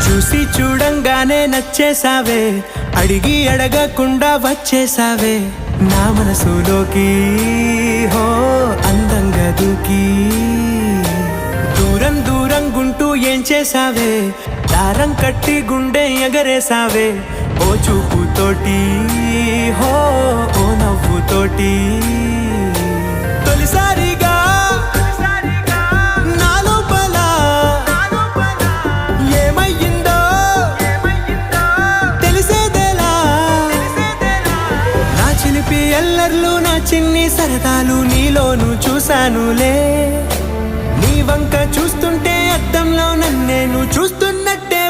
చూసి చూడంగానే నచ్చేసావే, అడిగి అడగకుండా వచ్చేసావే నా మనసులోకి. హో అందంగా దూకి దూరం దూరం గుంటూ ఏం చేసావే, దారం కట్టి గుండె ఎగరేసావే ఓ చూపుతోటి. హో ఓ నవ్వుతోటి తొలిసారిగా నా లోపల ఏమయ్యిందో తెలిసేదేలా. నా చిలిపి ఎల్లర్లు నా చిన్ని సరదాలు నీలోను చూశానులే. నీ వంక చూస్తుంటే అద్దంలో నన్నేను చూస్తున్నట్టే